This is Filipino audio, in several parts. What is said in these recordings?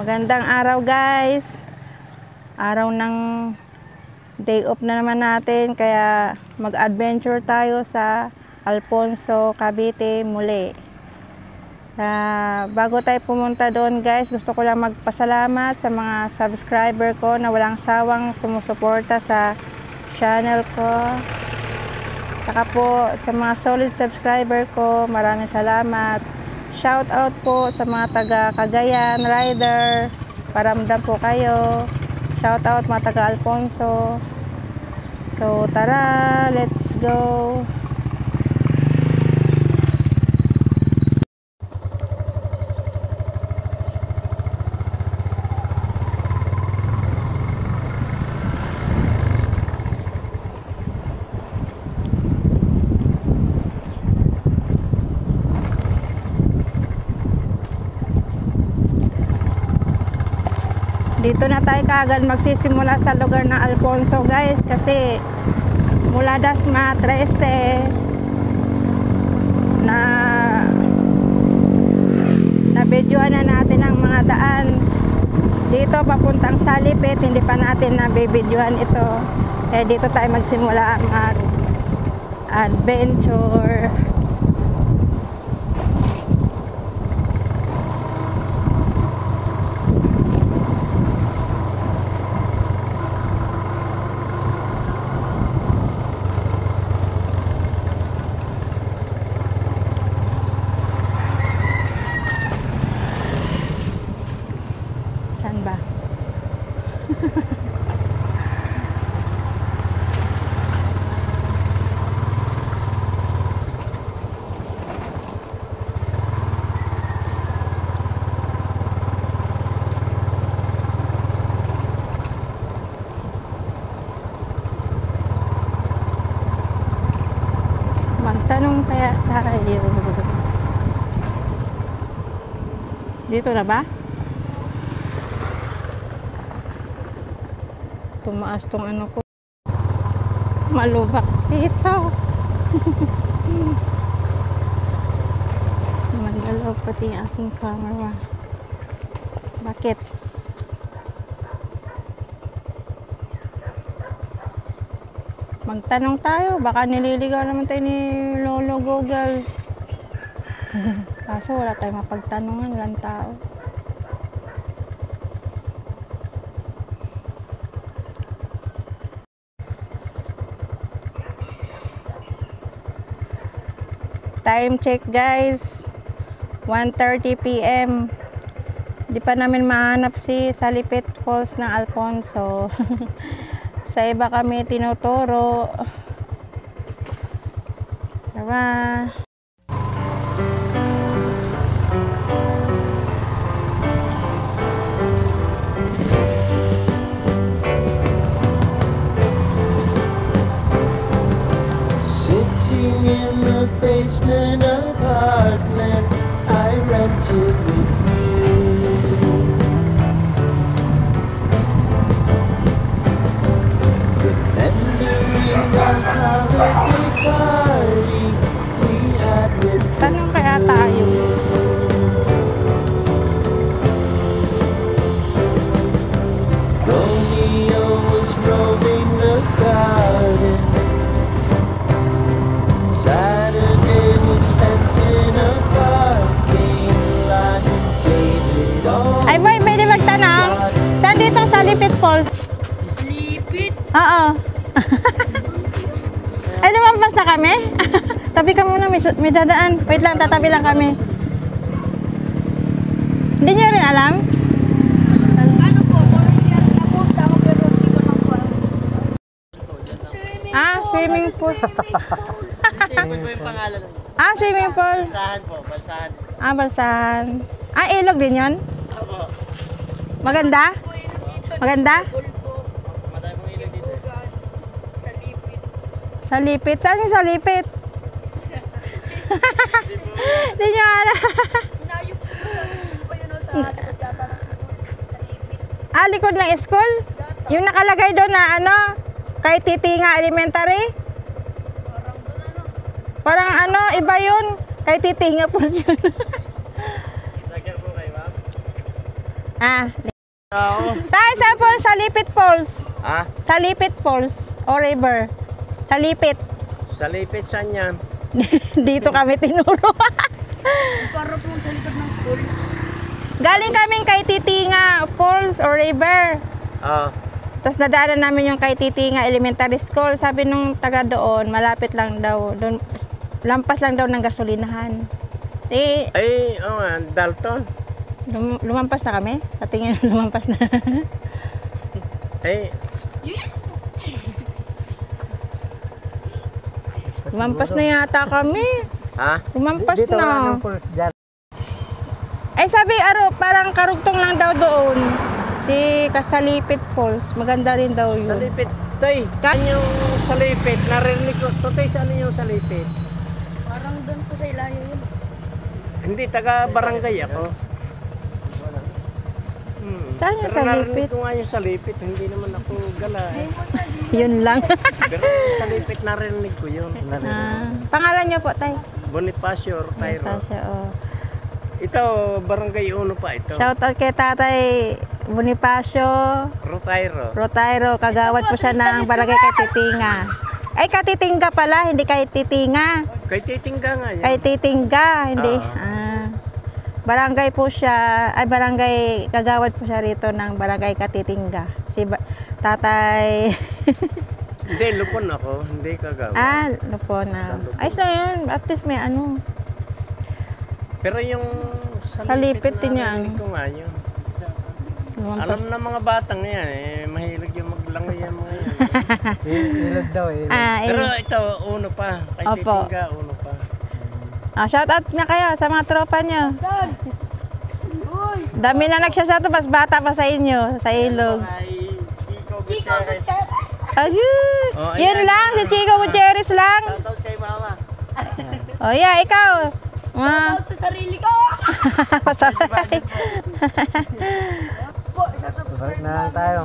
Magandang araw guys. Araw ng day off na naman natin, kaya mag-adventure tayo sa Alfonso, Cavite muli. Bago tayo pumunta doon guys, gusto ko lang magpasalamat sa mga subscriber ko na walang sawang sumusuporta sa channel ko. Saka po sa mga solid subscriber ko, maraming salamat. Shout out po sa mga taga Cagayan Rider, paramdam po kayo. Shout out mga taga Alfonso. So tara, let's go. Dito na tayo kaagad magsisimula sa lugar ng Alfonso guys, kasi mula Dasma 13 na videohan na natin ang mga daan dito papuntang Salipit. Hindi pa natin na videohan ito, eh dito tayo magsimula mag adventure. Magtanong kaya tayo. Dito na ba? Tumaas tong ano ko. Malubak dito. Magalaw pati yung aking camera. Bakit? Magtanong tayo, baka nililigaw naman tayo ni Lolo Google. Kaso wala tayong mapagtanungan, walang tao. Time check guys, 1:30 PM. Di pa namin mahanap si Salipit Falls ng Alfonso. Sa iba kami tinuturo. Tara. Sitting in the basement apartment I rented with you. Remembering the holiday party we had with you. Tanong kaya tayo. Romeo was roaming the garden. Saturday was spent in a parking lot. Gave it all. Ay boy, pwede magtanong. Saan dito sa Salipit Falls? Salipit? Oo. Ay, lumampas na kami? Tabi ka muna, may dadaan. Wait lang, tatabi lang kami. Hindi nyo rin alam? Ano po? Napunta ako pero hindi ko lang po alam. Swimming pool. Swimming po yung pangalan. Swimming pool. Balsahan po, balsahan. Balsahan. Ilog din yun? Opo. Maganda? Maganda? Madami pong ilog dito. Salipit. Salipit? Saan yung Salipit? Hindi nyo alam. Layo po yun sa Salipit. Likod ng school? Yung nakalagay doon na ano? Kay Titinga Elementary? Parang ano, iba yun. Kay Titinga po yun. Nagkar po kayo, ma'am? Ah, Oo. tayo saan po? Sa Lipit Falls. Ah, Sa Lipit Falls o river. Sa Lipit. sa lipit saan yan? Dito kami tinuro. Para po sa likod ng school. Galing kami kay Titinga Falls o river. Ah, Tapos nadaanan namin yung kay Titinga Elementary School. Sabi nung taga doon, malapit lang daw. Doon, lampas lang daw ng gasolinahan. Eh, ay, oo nga, Dalton. lumampas na kami. Sa tingin lumampas na. Ay, Lumampas na yata kami. ha? Lumampas Dito wala na. ng pulse dyan. Ay sabi, parang karugtong lang daw doon. Si Kasalipit Falls. Maganda rin daw Sa yun. lipit. Toy, saan yung sa lipit? Narinig ko. Toy, saan yung sa lipit? Parang doon po sa ilalim yun. Hindi, taga barangay ako. Saan yung Pero sa narinig lipit? ko nga yung sa lipit. Hindi naman ako gala eh. Yun lang. Pero sa lipit narinig ko yun. Pangalan niyo po, tay? Bonifacio, Rotairo. Natasha, oh. Ito, barangay Uno pa ito. Shout out kay Tatay Bonifacio Rotairo. Rotairo. Kagawad po siya ng barangay kay Titinga. Ay, Katitingga pala, hindi kay Titinga. Kay Titingga nga yan. Kay Titingga, hindi. Oo. Barangay po siya, ay barangay, kagawad po siya rito ng barangay Katitingga. Si Tatay, Hindi, lupon ako. Hindi kagawa. lupon na. Ayos na yun, at least may ano. Pero yung Sa lipit din yan. narinig ko nga yun. Lumampas. Alam na mga batang yan eh. Mahilig yung maglangoy yung mga yan. Ilog daw eh. Pero ito, Uno pa. Kay Opo. Titingga, Uno pa. Shout out na kayo sa mga tropa nyo. Dad! Uy! Dami na nagsashout, mas bata pa sa inyo, sa ilog. Kay Chico Chico Gutierrez. Gutierrez! Ayun! Oh, Yun ayan. lang, si Chico Gutierrez lang. Shoutout kay mama. O yeah, ikaw. Out sa sarili ko! Pasabay. Po, isasubscribe Balik na lang tayo.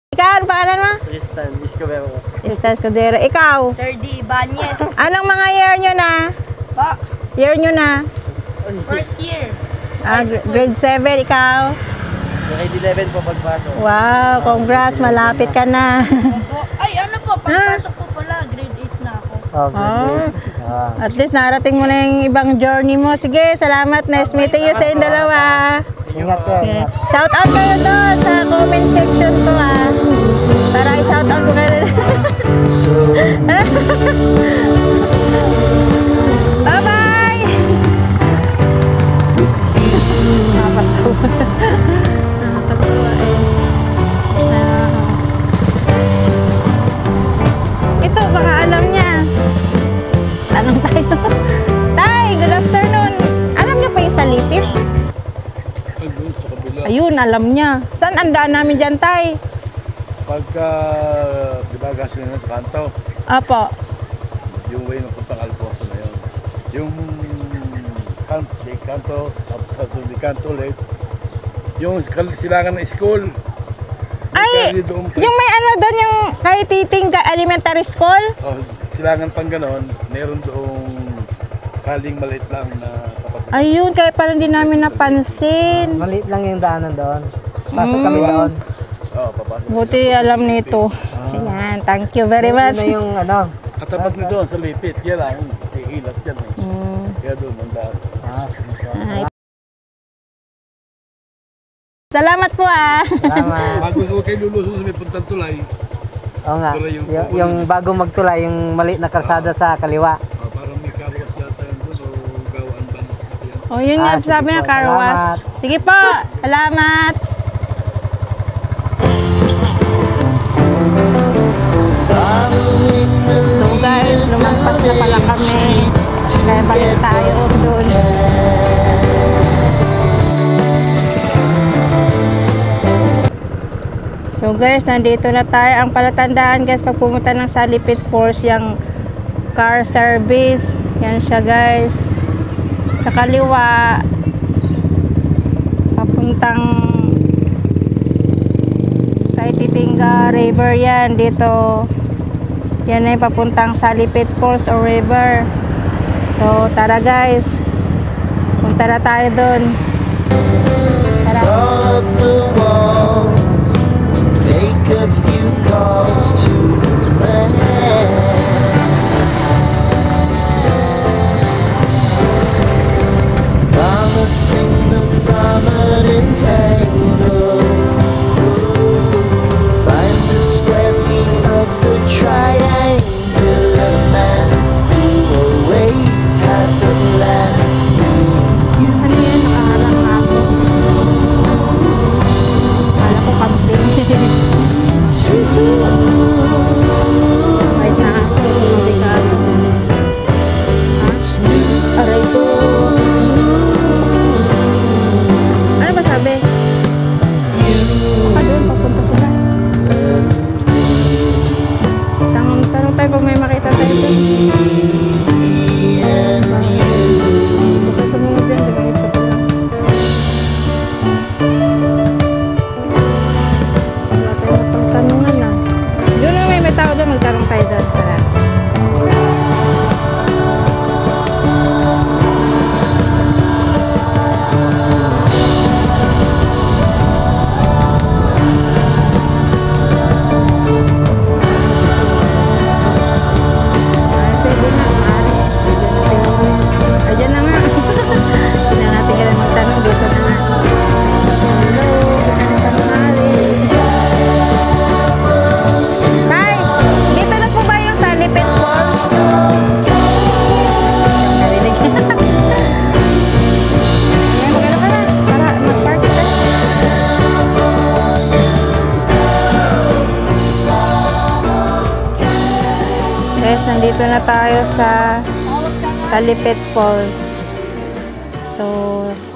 Ikaw, ano pangalan mo? Tristan, Discover ko. Estes Cordero. Ikaw, 30 Banyes. anong mga year nyo na? Pa, Year nyo na? first year. Grade 7, ikaw? Grade 11 po pagpasok. Wow, congrats, malapit ka na. Opo. Ay, ano po, pagpasok ko pala, grade 8 na ako. Oh, good. At least narating mo na yung ibang journey mo. Sige, salamat. Nice meeting you sa inyong dalawa. Ingat kayo. Okay. Ingat. Shout out kayo doon sa comment section ko para i-shout out ko kayo. Bye-bye! Nakapasuwa. Nakakatuwa eh. Ito, baka alam niya. Tanong tayo. Tay, good afternoon. Alam niyo pa yung sa Lipit? Ayun, alam niya. Saan ang daan namin dyan, Tay? Pagka, di ba, gasolina sa kanto, Apo. yung way ng puntang Alfonso na yun. Yung kanto, tapos sa kanto ulit, yung silangan ng school. Ay, Kaya doon, yung may ano doon, yung kay Titing Elementary School? oh, silangan pang ganon, meron doong kaling maliit lang na kapatid. Ayun, kaya pala hindi namin napansin. Maliit lang yung daanan doon. Pasok kami doon. Oh, papasok. Buti alam nito. Ayan, thank you very much. Yun na yung ano. Katapat ni doon sa Lipit, yan lang, iilat yan eh. Kaya doon, ang daan. Ay. Salamat po Salamat. Bago ko kayo lulusong sa may puntang tulay, Oo nga. Tulay yung- Yung bago magtulay, yung maliit na kalsada sa kaliwa. parang may kawas yata yan doon, o gawaan ba? Yan. Oh, yun nga, Sige sabi po, na car wash. salamat. Sige po, salamat. So guys, lumampas na pala kami. Kaya balik tayo doon. So guys, nandito na tayo. Ang palatandaan guys, pag pumunta ng Salipit Falls, yung car service. Yan siya guys. Sa kaliwa, papuntang kay Titing Pampanga River yan. Dito, yan ay papuntang Salipit Falls or River. So, tara guys. Punta na tayo doon. Tara. Crawl up the walls, make a few calls to the land. Promising the prominent angle. Find the square feet of the triangular man who always had the land. Ano yan? Nakaharang ako. Kala ko camping. Wait na ako. Hindi ka. Aray ko. Ano ba sabi? Baka doon, papunta sila. Tanong tayo pag may makita tayo doon. Baka sumunod yan, ganito ko lang. Wala tayo mapagtanungan na. Doon na may tao doon, magtanong tayo doon. Tara. Nandito na tayo sa Salipit Falls. So,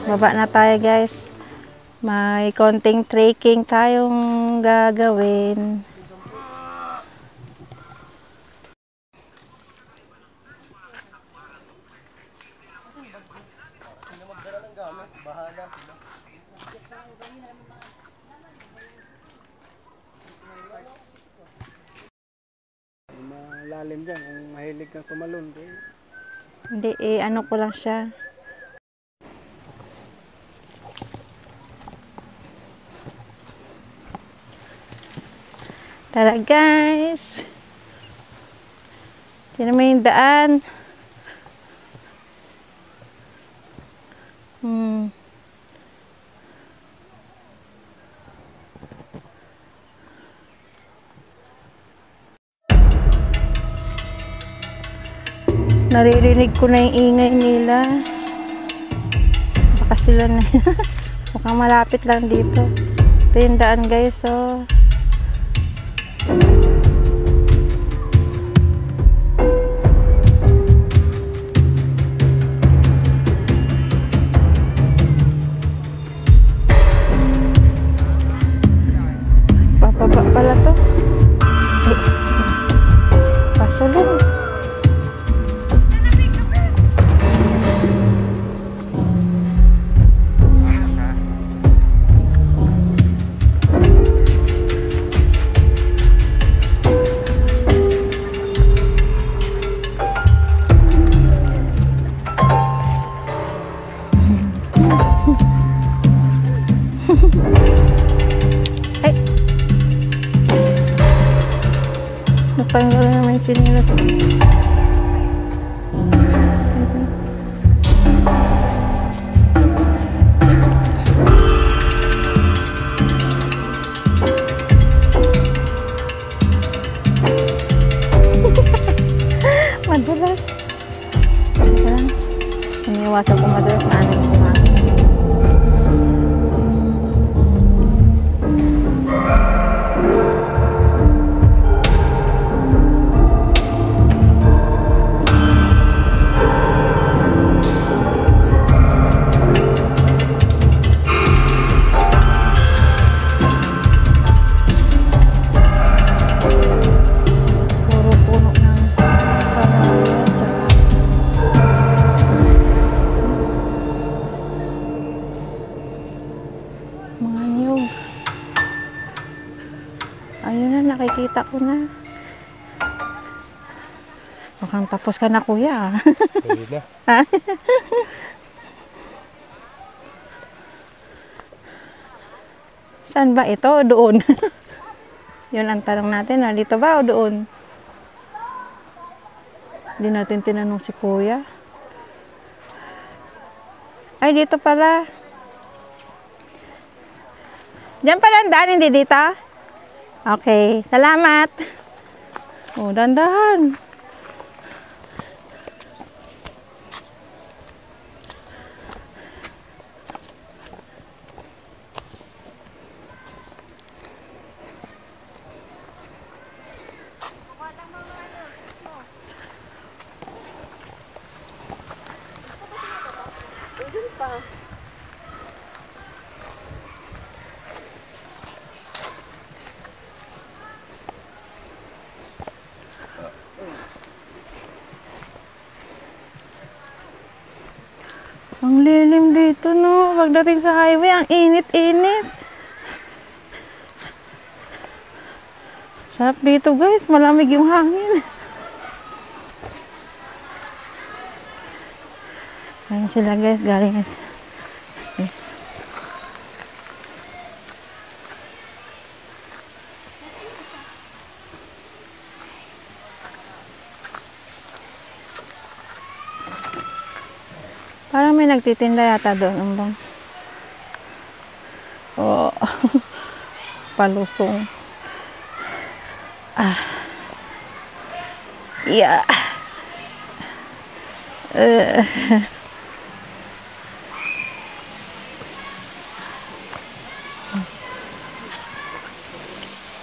baba na tayo guys. May konting trekking tayong gagawin. Malalim dyan, kung mahilig kang tumalon. Hindi, ano ko lang siya. Tara guys. Tignan mo yung daan. Naririnig ko na yung ingay nila. Baka sila na. Mukhang malapit lang dito. Ito yung daan guys. So, bababa pala to. Pasulong. Ay! Natanggal na naman yung chinilas. Madulas. Iniiwasan ko madulas na ano yung kumain. Ayun na, nakikita ko na. Mukhang tapos ka na, kuya. Pwede na. Saan ba ito o doon? Yun ang tanong natin. Dito ba o doon? Hindi natin tinanong si kuya. Ay, dito pala. Diyan pala ang daan, hindi dito? Okay, salamat. Oh, dandan. Ang lilim dito, no? Pagdating sa highway, ang init-init. Sarap dito, guys. Malamig yung hangin. Ayan sila, guys. Galing guys. Parang may nagtitinda yata doon. Umbang. Oh. Palusong. Ah. Yeah.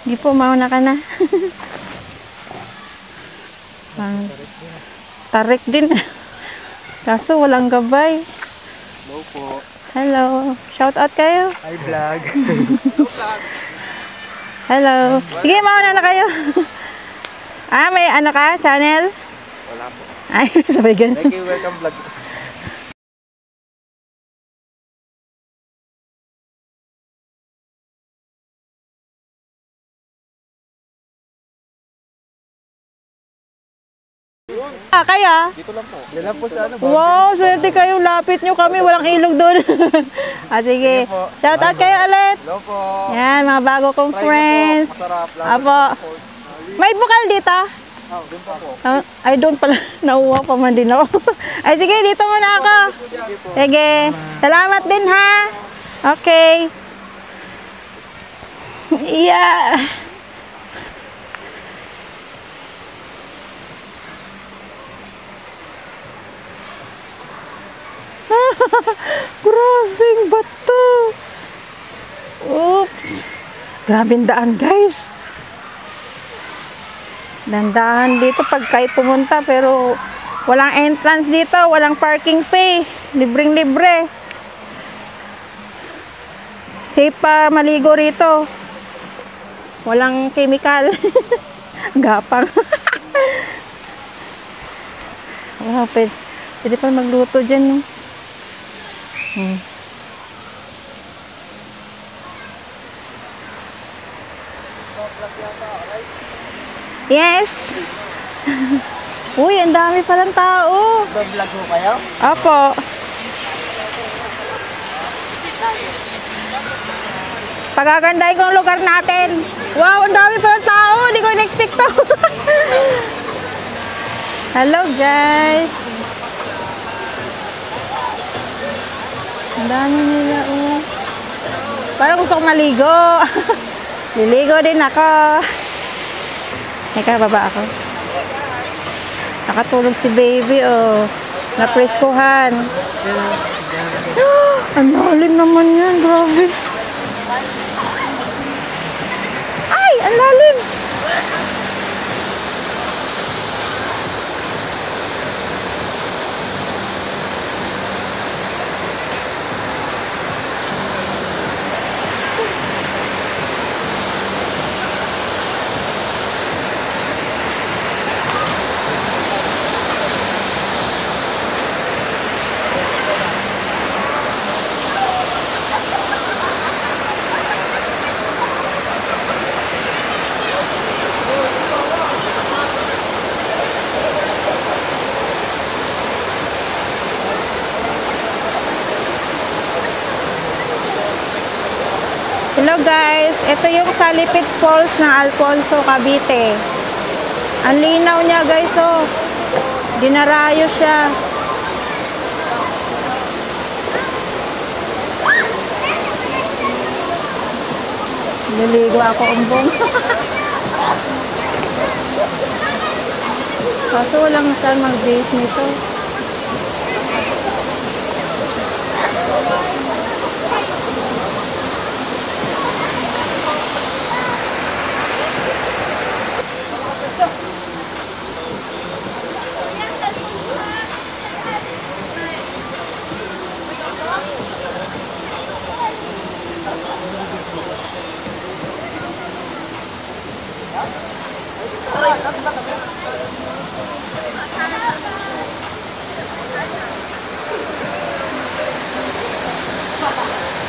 Di po, mauna ka na. Tarik din. Kaso walang gabay. Hello po. Hello. Shout out kayo. Hi, vlog. Hello. Sige, mauna na kayo. May ano ka? Channel? Wala po. Ay, sabay ganun. Thank you, welcome vlog. Kaya? Dito lang po. Yan lang po sa ano. Wow, swerte kayo. Lapit nyo kami. Walang ilog doon. Sige. Shout out kayo ulit. Hello po. Yan, mga bago kong friends. Masarap lang. Apo. May bukal dito? Doon pa po. Ay, doon pala. Nauwa pa man din ako. Ay, sige. Dito muna ako. Sige. Salamat din, ha? Okay. Yeah. Grabing bato. Oops. Grabing daan, guys. Dandahan dito pag kayo pumunta, pero walang entrance dito, walang parking fee. Libreng-libre. Safe pa maligo rito. Walang chemical. Gapang. Wow, pwede pa magluto dyan. Yes. Uy, ang dami palang tao. Vlog mo kayo? Apo. Pagagandahin ko ang lugar natin. Wow, ang dami palang tao. Hindi ko in-expect to. Hello, guys. Ang dami nila, oh. Parang gusto kong maligo. Liligo din ako. Teka, baba ako. Nakatulog si baby, oh. Napreskuhan. Ang lalim naman yan, grabe. Ay, ang lalim. guys, ito yung Salipit Falls ng Alfonso, Cavite. Ang linaw niya guys, oh. Dinarayo siya. Niligo ako umbong. Kaso walang saan mag-base nito.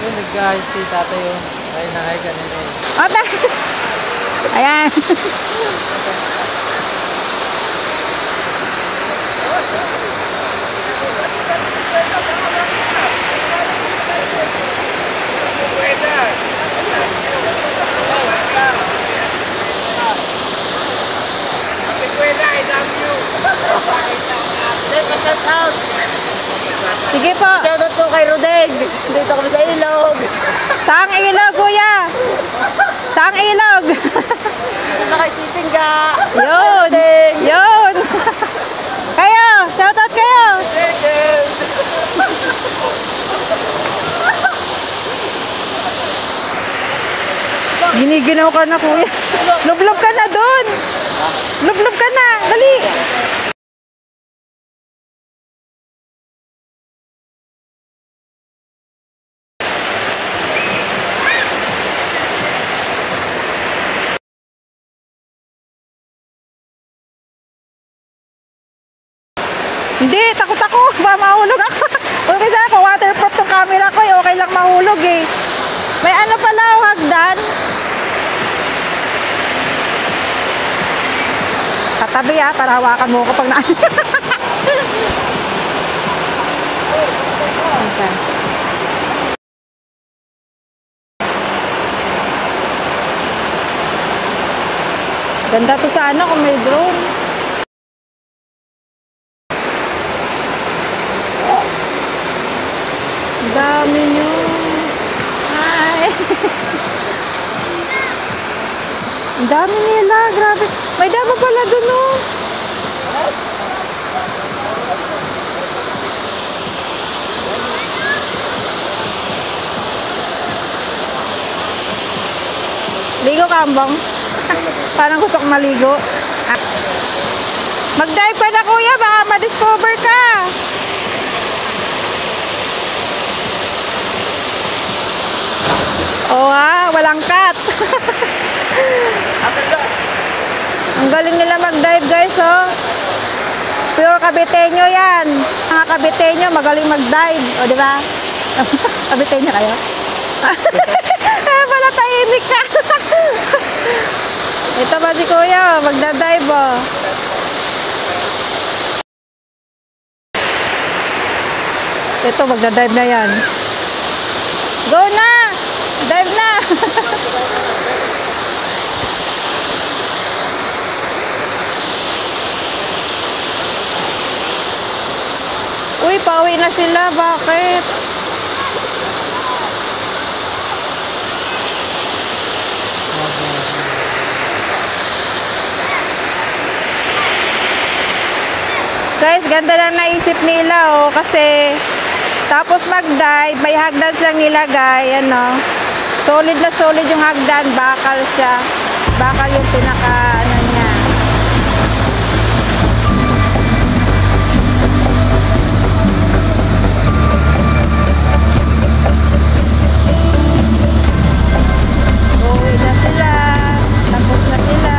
Yun, guys, si tatay yun. Ay, nakay kanina yun. Ate! Ayan. Sige po. Shoutout po kay Rodeg. Dito kami sa ilog. Saang ilog, kuya? Saang ilog? Nakasiting ka. Yun. Yun. Kayo. Shoutout kayo. Giniginaw ka na, kuya. Lublob ka na doon. Lublob ka na. Dali. Hindi, takot ako. Ba, mahulog ako. Okay sa ako, waterproof tong camera ko. Okay lang mahulog eh. May ano pala, hagdan. Katabi ah, para hawakan mo ko pag na... Okay. Ganda to sana kung may drone. Dami nyo. Ay. Ang dami nila. Grabe. May damo pala dun, oh. Ligo ka, ambang. Parang gusto kong maligo. Ah. Mag-dive ka na, kuya. Baka ma-discover ka. Oo walang cut. Ang galing nila mag-dive guys, oh. Pure Caviteño yan. Mga Caviteño magaling mag-dive. O, di ba? Caviteño kayo? Pala tahimik ka. Ito ba si kuya, magda-dive, oh. Ito, magda-dive na yan. Go na! Dive na! Uy, pauwi na sila. Bakit? Guys, ganda lang naisip nila, oh. Kasi tapos mag-dive, may hagdan silang nilagay, ano. Solid na solid yung hagdan, bakal siya. Bakal yung pinaka, ano niya. Uwi na sila. Tapos na sila.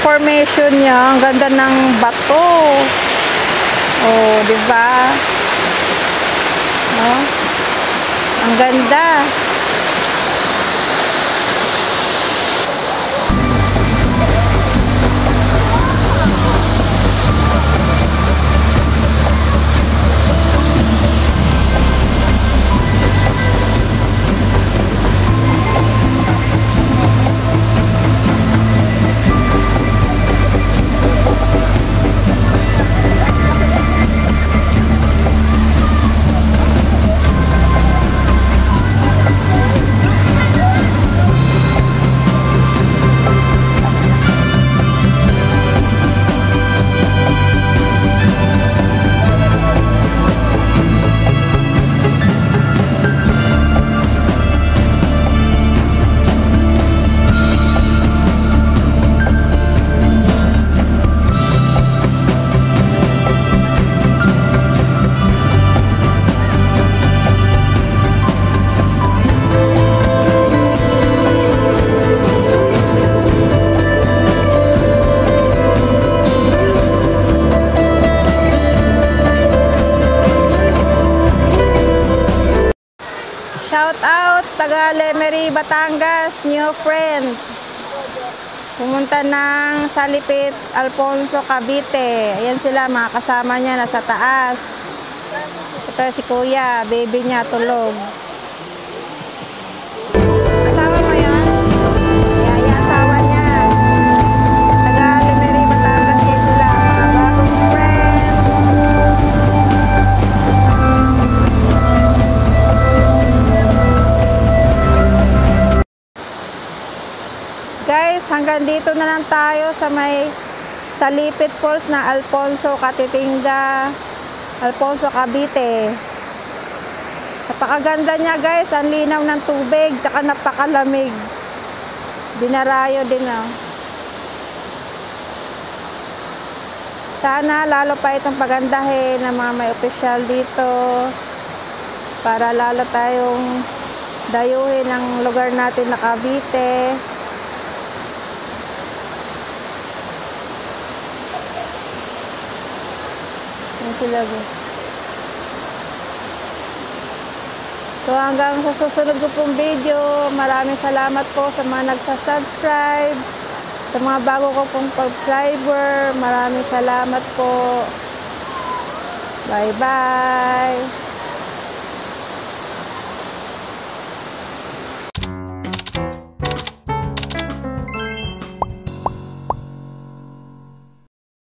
formation niya. Ang ganda ng bato. Oh, di ba? No? Ang ganda. Shout out, taga Lemery, Batangas, new friend. Pumunta ng Salipit, Alfonso, Cavite. Ayan sila, mga kasama niya, nasa taas. Ito si Kuya, baby niya, tulog. Kasama mo yan? Yan, yung asawa niya. Taga Lemery, Batangas, yan sila, mga bagong friend. Guys, hanggang dito na lang tayo sa may Salipit Falls na Alfonso, Katitinga, Alfonso, Cavite. Napakaganda niya guys, ang linaw ng tubig, tsaka napakalamig. Dinarayo din oh. Sana lalo pa itong pagandahin ng mga may opisyal dito para lalo tayong dayuhin ang lugar natin na Cavite. Sila. So hanggang sa susunod ko pong video, maraming salamat po sa mga nagsasubscribe, sa mga bago ko pong subscriber, maraming salamat po. Bye bye.